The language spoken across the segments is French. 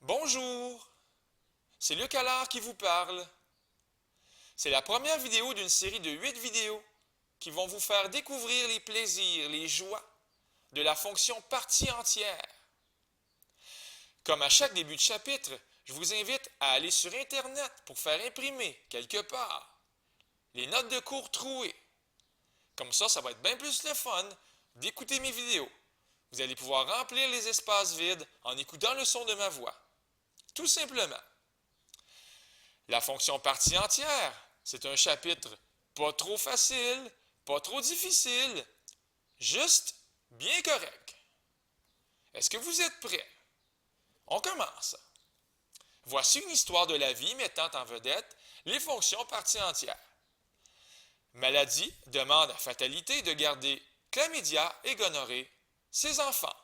Bonjour, c'est Luc Allard qui vous parle. C'est la première vidéo d'une série de 8 vidéos qui vont vous faire découvrir les plaisirs, les joies de la fonction partie entière. Comme à chaque début de chapitre, je vous invite à aller sur Internet pour faire imprimer, quelque part, les notes de cours trouées. Comme ça va être bien plus le fun d'écouter mes vidéos. Vous allez pouvoir remplir les espaces vides en écoutant le son de ma voix. Tout simplement. La fonction partie entière, c'est un chapitre pas trop facile, pas trop difficile, juste bien correct. Est-ce que vous êtes prêts? On commence. Voici une histoire de la vie mettant en vedette les fonctions partie entière. Maladie demande à Fatalité de garder chlamydia et gonorrhée, ses enfants.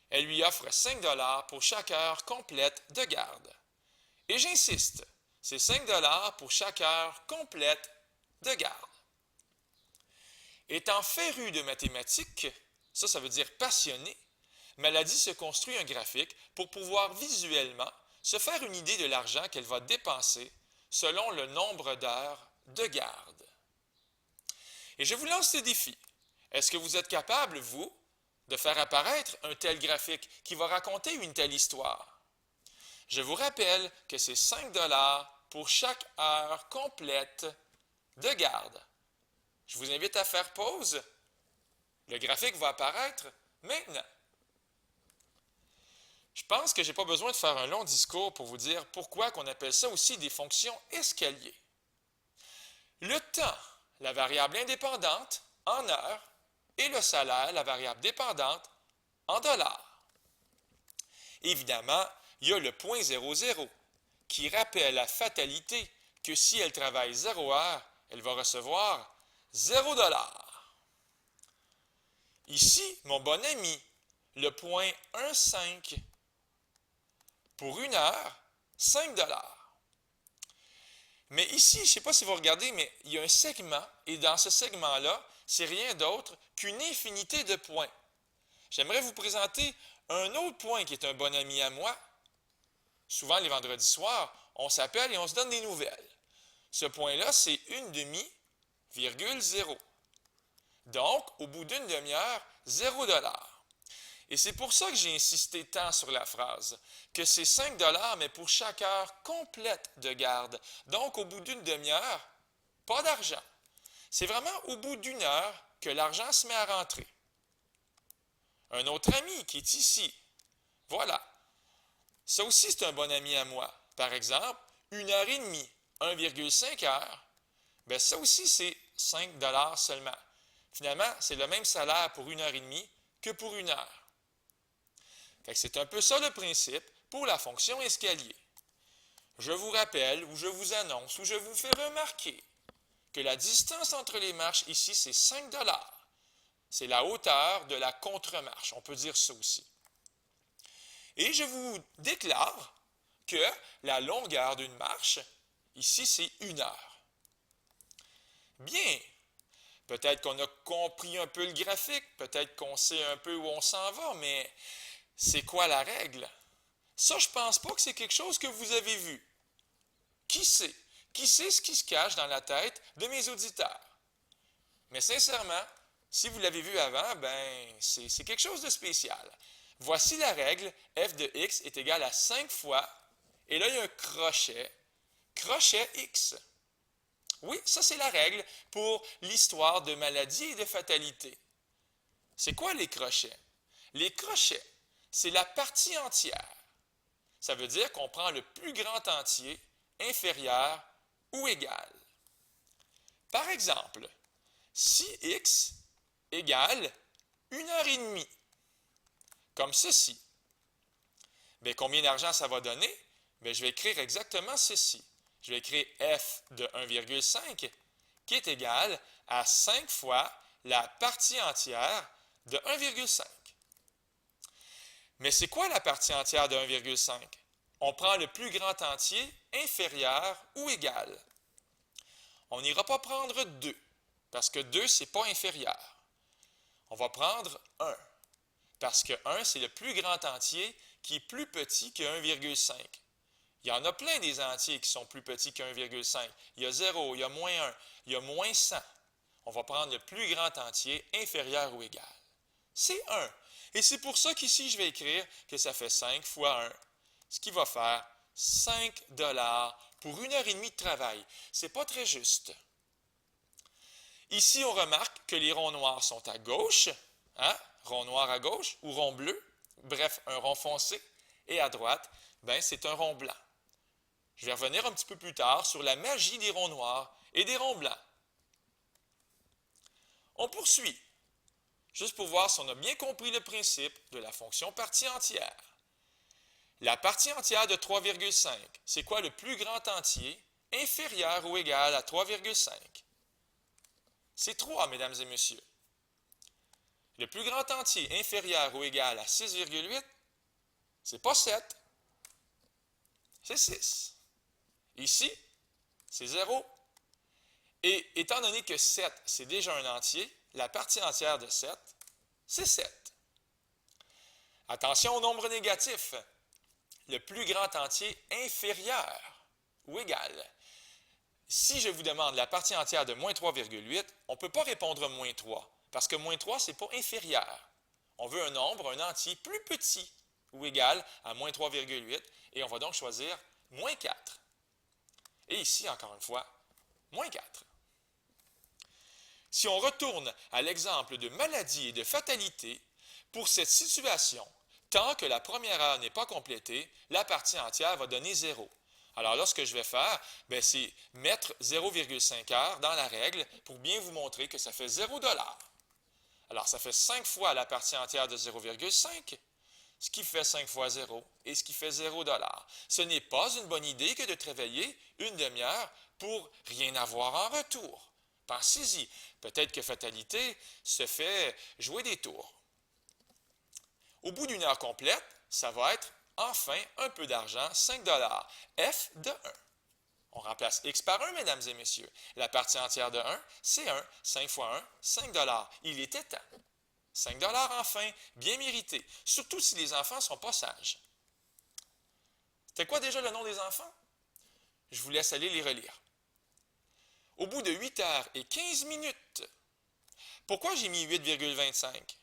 Elle lui offre 5 $ pour chaque heure complète de garde. Et j'insiste, c'est 5 $ pour chaque heure complète de garde. Étant féru de mathématiques, ça veut dire passionné, Maladie se construit un graphique pour pouvoir visuellement se faire une idée de l'argent qu'elle va dépenser selon le nombre d'heures de garde. Et je vous lance ce défi. Est-ce que vous êtes capable, vous, de faire apparaître un tel graphique qui va raconter une telle histoire? Je vous rappelle que c'est 5 $ pour chaque heure complète de garde. Je vous invite à faire pause. Le graphique va apparaître maintenant. Je pense que je n'ai pas besoin de faire un long discours pour vous dire pourquoi on appelle ça aussi des fonctions escaliers. Le temps, la variable indépendante, en heures, et le salaire, la variable dépendante, en dollars. Évidemment, il y a le point 00 qui rappelle à Fatalité que si elle travaille 0 heure, elle va recevoir 0 $. Ici, mon bon ami, le point 15 pour une heure, 5 $. Mais ici, je ne sais pas si vous regardez, mais il y a un segment, et dans ce segment-là, c'est rien d'autre qu'une infinité de points. J'aimerais vous présenter un autre point qui est un bon ami à moi. Souvent, les vendredis soirs, on s'appelle et on se donne des nouvelles. Ce point-là, c'est une demi, virgule 0. Donc, au bout d'une demi-heure, 0 $. Et c'est pour ça que j'ai insisté tant sur la phrase, que c'est 5 $ mais pour chaque heure complète de garde. Donc, au bout d'une demi-heure, pas d'argent. C'est vraiment au bout d'une heure que l'argent se met à rentrer. Un autre ami qui est ici. Voilà. Ça aussi, c'est un bon ami à moi. Par exemple, 1h30, 1,5 heures. Bien, ça aussi, c'est 5 $ seulement. Finalement, c'est le même salaire pour 1h30 que pour une heure. C'est un peu ça le principe pour la fonction escalier. Je vous rappelle, ou je vous annonce, ou je vous fais remarquer que la distance entre les marches ici, c'est 5 $. C'est la hauteur de la contre-marche, on peut dire ça aussi. Et je vous déclare que la longueur d'une marche, ici, c'est 1 heure. Bien, peut-être qu'on a compris un peu le graphique, peut-être qu'on sait un peu où on s'en va, mais c'est quoi la règle? Ça, je pense pas que c'est quelque chose que vous avez vu. Qui sait? Qui sait ce qui se cache dans la tête de mes auditeurs? Mais sincèrement, si vous l'avez vu avant, ben, c'est quelque chose de spécial. Voici la règle, f de x est égal à 5 fois, et là, il y a un crochet, crochet x. Oui, ça c'est la règle pour l'histoire de maladie et de fatalité. C'est quoi les crochets? Les crochets, c'est la partie entière. Ça veut dire qu'on prend le plus grand entier, inférieur ou égal. Par exemple, si x égale 1h30, comme ceci, bien, combien d'argent ça va donner? Bien, je vais écrire exactement ceci. Je vais écrire f de 1,5 qui est égal à 5 fois la partie entière de 1,5. Mais c'est quoi la partie entière de 1,5? On prend le plus grand entier inférieur ou égal. On n'ira pas prendre 2, parce que 2, ce n'est pas inférieur. On va prendre 1, parce que 1, c'est le plus grand entier qui est plus petit que 1,5. Il y en a plein des entiers qui sont plus petits que 1,5. Il y a 0, il y a -1, il y a -100. On va prendre le plus grand entier inférieur ou égal. C'est 1. Et c'est pour ça qu'ici, je vais écrire que ça fait 5 fois 1, ce qui va faire 5 $ pour 1h30 de travail. Ce n'est pas très juste. Ici, on remarque que les ronds noirs sont à gauche, hein? Rond noir à gauche ou rond bleu, bref, un rond foncé, et à droite, ben, c'est un rond blanc. Je vais revenir un petit peu plus tard sur la magie des ronds noirs et des ronds blancs. On poursuit, juste pour voir si on a bien compris le principe de la fonction partie entière. La partie entière de 3,5, c'est quoi le plus grand entier inférieur ou égal à 3,5? C'est 3, mesdames et messieurs. Le plus grand entier inférieur ou égal à 6,8, c'est pas 7, c'est 6. Ici, c'est 0. Et étant donné que 7, c'est déjà un entier, la partie entière de 7, c'est 7. Attention au nombre négatif. Le plus grand entier inférieur ou égal. Si je vous demande la partie entière de moins 3,8, on ne peut pas répondre moins 3, parce que moins 3, ce n'est pas inférieur. On veut un nombre, un entier plus petit ou égal à moins 3,8, et on va donc choisir moins 4. Et ici, encore une fois, moins 4. Si on retourne à l'exemple de maladie et de fatalité, pour cette situation, tant que la première heure n'est pas complétée, la partie entière va donner 0. Alors là, ce que je vais faire, c'est mettre 0,5 heures dans la règle pour bien vous montrer que ça fait 0 $. Alors, ça fait 5 fois la partie entière de 0,5, ce qui fait 5 fois 0 et ce qui fait 0 $. Ce n'est pas une bonne idée que de travailler une demi-heure pour rien avoir en retour. Pensez-y, peut-être que fatalité se fait jouer des tours. Au bout d'une heure complète, ça va être enfin un peu d'argent, 5 $. F de 1. On remplace x par 1, mesdames et messieurs. La partie entière de 1, c'est 1. 5 fois 1, 5 $. Il était temps. 5 $ enfin, bien mérité, surtout si les enfants ne sont pas sages. C'était quoi déjà le nom des enfants? Je vous laisse aller les relire. Au bout de 8 heures et 15 minutes, pourquoi j'ai mis 8,25?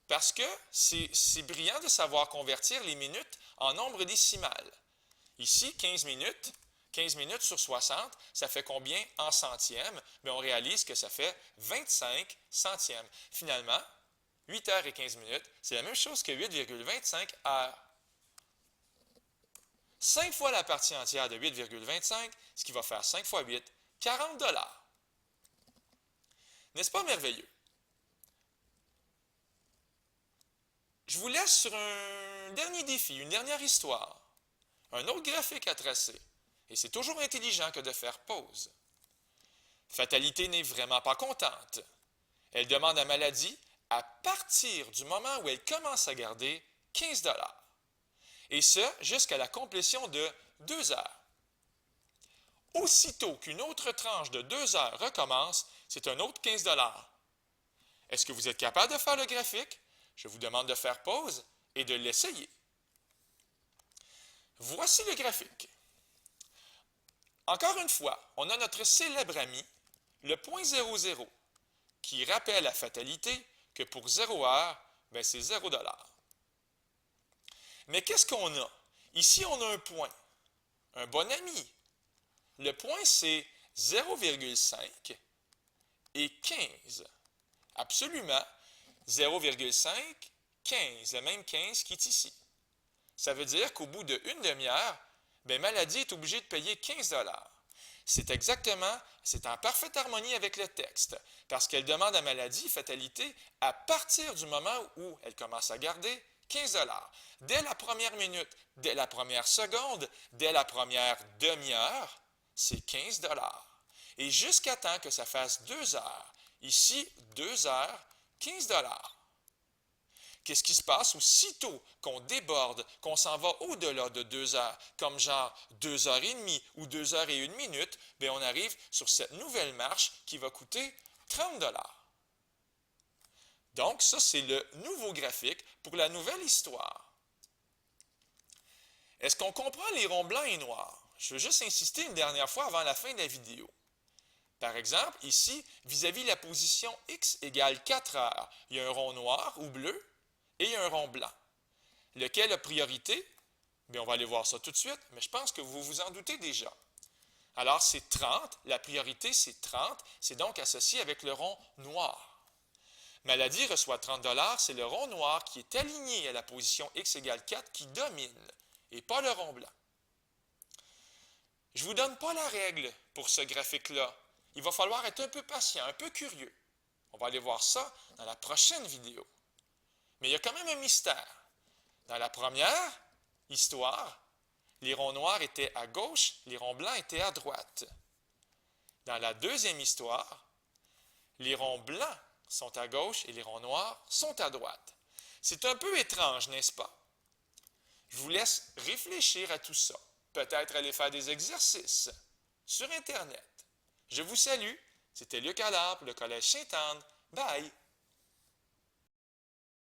Parce que c'est brillant de savoir convertir les minutes en nombre décimal. Ici, 15 minutes sur 60, ça fait combien en centièmes? Mais on réalise que ça fait 25 centièmes. Finalement, 8 heures et 15 minutes, c'est la même chose que 8,25 heures. 5 fois la partie entière de 8,25, ce qui va faire 5 fois 8, 40 $. N'est-ce pas merveilleux? Je vous laisse sur un dernier défi, une dernière histoire, un autre graphique à tracer. Et c'est toujours intelligent que de faire pause. Fatalité n'est vraiment pas contente. Elle demande à Maladie, à partir du moment où elle commence à garder 15 $. Et ce, jusqu'à la complétion de 2 heures. Aussitôt qu'une autre tranche de 2 heures recommence, c'est un autre 15 $. Est-ce que vous êtes capable de faire le graphique? Je vous demande de faire pause et de l'essayer. Voici le graphique. Encore une fois, on a notre célèbre ami, le point 00, qui rappelle à fatalité que pour 0 heure, c'est 0 $. Mais qu'est-ce qu'on a? Ici, on a un point, un bon ami. Le point, c'est 0,5 et 15. Absolument, 0,5, 15, le même 15 qui est ici. Ça veut dire qu'au bout d'une demi-heure, Maladie est obligée de payer 15 $. C'est en parfaite harmonie avec le texte, parce qu'elle demande à Maladie, fatalité, à partir du moment où elle commence à garder 15 $. Dès la première minute, dès la première seconde, dès la première demi-heure, c'est 15 $. Et jusqu'à temps que ça fasse 2 heures, ici, 2 heures, 15 $. Qu'est-ce qui se passe aussitôt qu'on déborde, qu'on s'en va au-delà de 2 heures, comme genre 2 heures et demie ou 2 heures et 1 minute, on arrive sur cette nouvelle marche qui va coûter 30 $. Donc, ça, c'est le nouveau graphique pour la nouvelle histoire. Est-ce qu'on comprend les ronds blancs et noirs? Je veux juste insister une dernière fois avant la fin de la vidéo. Par exemple, ici, vis-à-vis la position x égale 4 heures, il y a un rond noir ou bleu et un rond blanc. Lequel a priorité? Bien, on va aller voir ça tout de suite, mais je pense que vous vous en doutez déjà. Alors, c'est 30, la priorité c'est 30, c'est donc associé avec le rond noir. Maladie reçoit 30 $, c'est le rond noir qui est aligné à la position x égale 4 qui domine, et pas le rond blanc. Je ne vous donne pas la règle pour ce graphique-là. Il va falloir être un peu patient, un peu curieux. On va aller voir ça dans la prochaine vidéo. Mais il y a quand même un mystère. Dans la première histoire, les ronds noirs étaient à gauche, les ronds blancs étaient à droite. Dans la deuxième histoire, les ronds blancs sont à gauche et les ronds noirs sont à droite. C'est un peu étrange, n'est-ce pas? Je vous laisse réfléchir à tout ça. Peut-être aller faire des exercices sur Internet. Je vous salue. C'était Luc Allard pour le Collège Sainte-Anne. Bye!